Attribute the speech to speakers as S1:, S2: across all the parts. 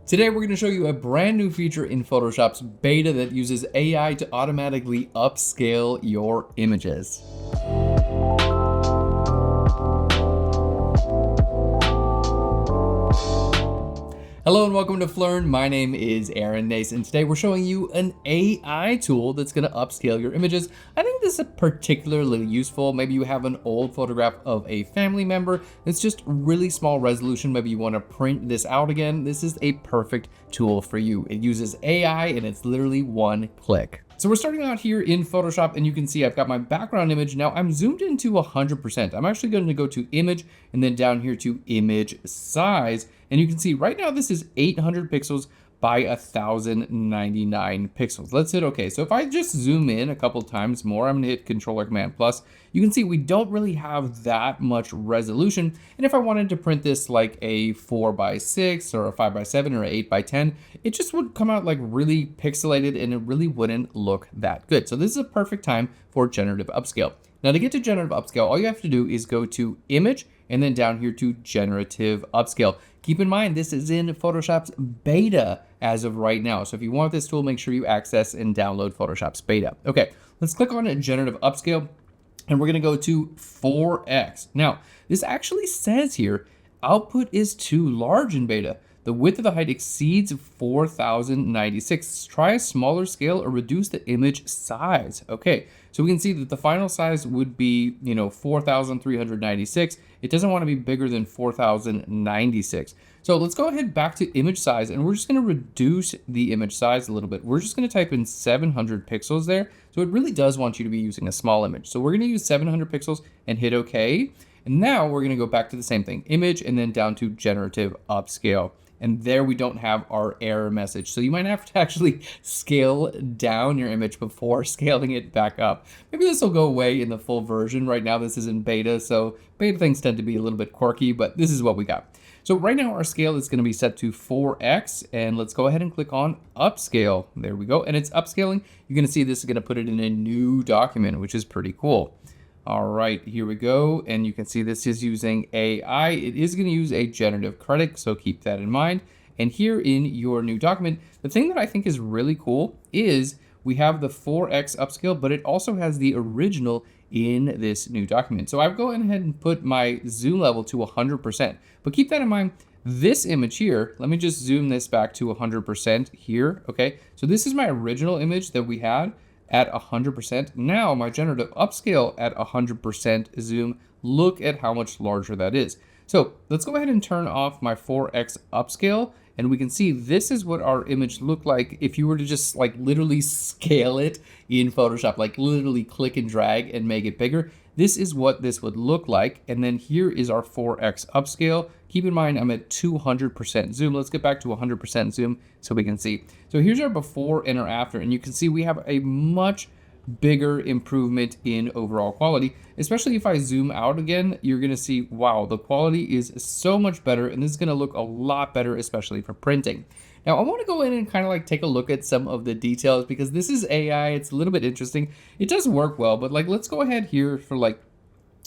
S1: Today we're going to show you a brand new feature in Photoshop's beta that uses AI to automatically upscale your images. Hello and welcome to Phlearn. My name is Aaron Nace, and today we're showing you an AI tool that's going to upscale your images. I think this is particularly useful. Maybe you have an old photograph of a family member that's just really small resolution. Maybe you want to print this out again. This is a perfect tool for you. It uses AI and it's literally one click. So we're starting out here in Photoshop, and you can see I've got my background image. Now I'm zoomed into 100%. I'm actually going to go to image and then down here to image size. And you can see right now this is 800 pixels by 1099 pixels. Let's hit OK. So if I just zoom in a couple times more, I'm gonna hit Control or Command plus. You can see we don't really have that much resolution. And if I wanted to print this like a 4:6 or a 5:7 or a 8:10, it just would come out like really pixelated and it really wouldn't look that good. So this is a perfect time for Generative Upscale. Now to get to Generative Upscale, all you have to do is go to Image and then down here to Generative Upscale. Keep in mind, this is in Photoshop's beta as of right now. So if you want this tool, make sure you access and download Photoshop's beta. Okay, let's click on Generative Upscale and we're gonna go to 4x. Now, this actually says here, output is too large in beta. The width of the height exceeds 4096. Try a smaller scale or reduce the image size. Okay, so we can see that the final size would be, 4396. It doesn't want to be bigger than 4096. So let's go ahead back to image size, and we're just going to reduce the image size a little bit. We're just going to type in 700 pixels there. So it really does want you to be using a small image. So we're going to use 700 pixels and hit OK. And now we're going to go back to the same thing, image, and then down to Generative Upscale. And there we don't have our error message. So you might have to actually scale down your image before scaling it back up. Maybe this will go away in the full version. Right now this is in beta, so beta things tend to be a little bit quirky, but this is what we got. So right now our scale is going to be set to 4x, and let's go ahead and click on Upscale. There we go, and it's upscaling. You're going to see this is going to put it in a new document, which is pretty cool. All right, here we go. And you can see this is using AI. It is going to use a generative credit, so keep that in mind. And here in your new document, the thing that I think is really cool is we have the 4x upscale, but it also has the original in this new document. So I've gone ahead and put my zoom level to 100%. But keep that in mind, this image here, let me just zoom this back to 100% here, okay? So this is my original image that we had at 100%. Now my generative upscale at 100% zoom, look at how much larger that is. So let's go ahead and turn off my 4x upscale, and we can see this is what our image looked like if you were to just like literally scale it in Photoshop, like literally click and drag and make it bigger. This is what this would look like. And then here is our 4x upscale. Keep in mind, I'm at 200% zoom. Let's get back to 100% zoom so we can see. So here's our before and our after, and you can see we have a much bigger improvement in overall quality. Especially if I zoom out again, you're gonna see, wow, the quality is so much better, and this is gonna look a lot better, especially for printing. Now I wanna go in and kind of like take a look at some of the details because this is AI, it's a little bit interesting. It does work well, but like, let's go ahead here for like,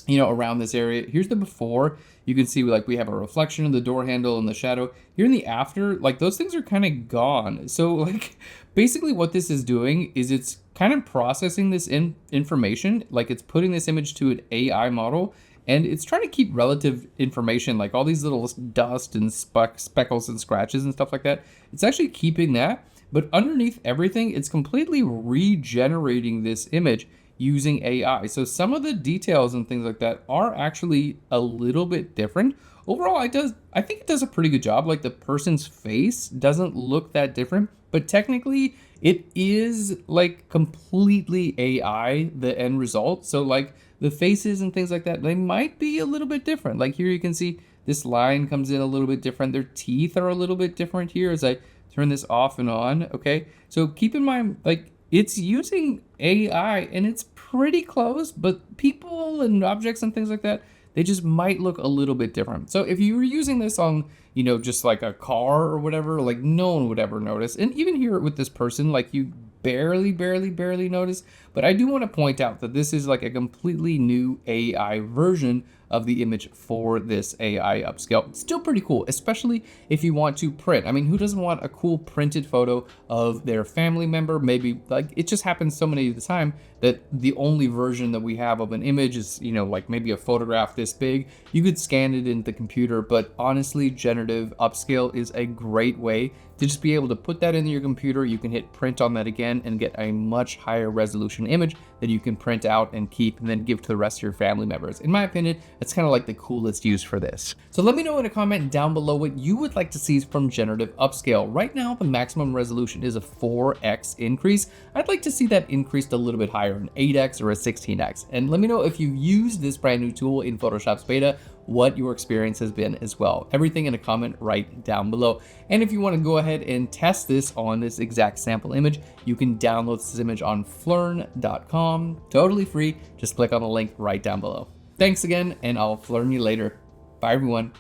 S1: around this area. Here's the before. You can see like we have a reflection of the door handle and the shadow. Here in the after, like those things are kind of gone. So like basically what this is doing is it's kind of processing this information, like it's putting this image to an AI model, and it's trying to keep relative information, like all these little dust and speckles and scratches and stuff like that. It's actually keeping that, but underneath everything, it's completely regenerating this image using AI. So some of the details and things like that are actually a little bit different. Overall, I think it does a pretty good job. Like the person's face doesn't look that different, but technically it is like completely AI, the end result. So like the faces and things like that, they might be a little bit different. Like here you can see this line comes in a little bit different. Their teeth are a little bit different here as I turn this off and on, okay? So keep in mind, like it's using AI and it's pretty close, but people and objects and things like that, they just might look a little bit different. So if you were using this on, just like a car or whatever, like no one would ever notice. And even here with this person, like you barely notice. But I do want to point out that this is like a completely new AI version of the image for this AI upscale. It's still pretty cool, especially if you want to print. I mean, who doesn't want a cool printed photo of their family member? Maybe, like, it just happens so many of the time that the only version that we have of an image is, you know, like maybe a photograph this big. You could scan it in the computer, but honestly, generative upscale is a great way to just be able to put that into your computer. You can hit print on that again and get a much higher resolution image that you can print out and keep and then give to the rest of your family members. In my opinion, that's kind of like the coolest use for this. So let me know in a comment down below what you would like to see from generative upscale. Right now, the maximum resolution is a 4x increase. I'd like to see that increased a little bit higher, an 8x or a 16x. And let me know if you use this brand new tool in Photoshop's beta, what your experience has been as well. Everything in a comment right down below. And if you want to go ahead and test this on this exact sample image, you can download this image on Phlearn.com, totally free. Just click on the link right down below. Thanks again, and I'll Phlearn you later. Bye everyone.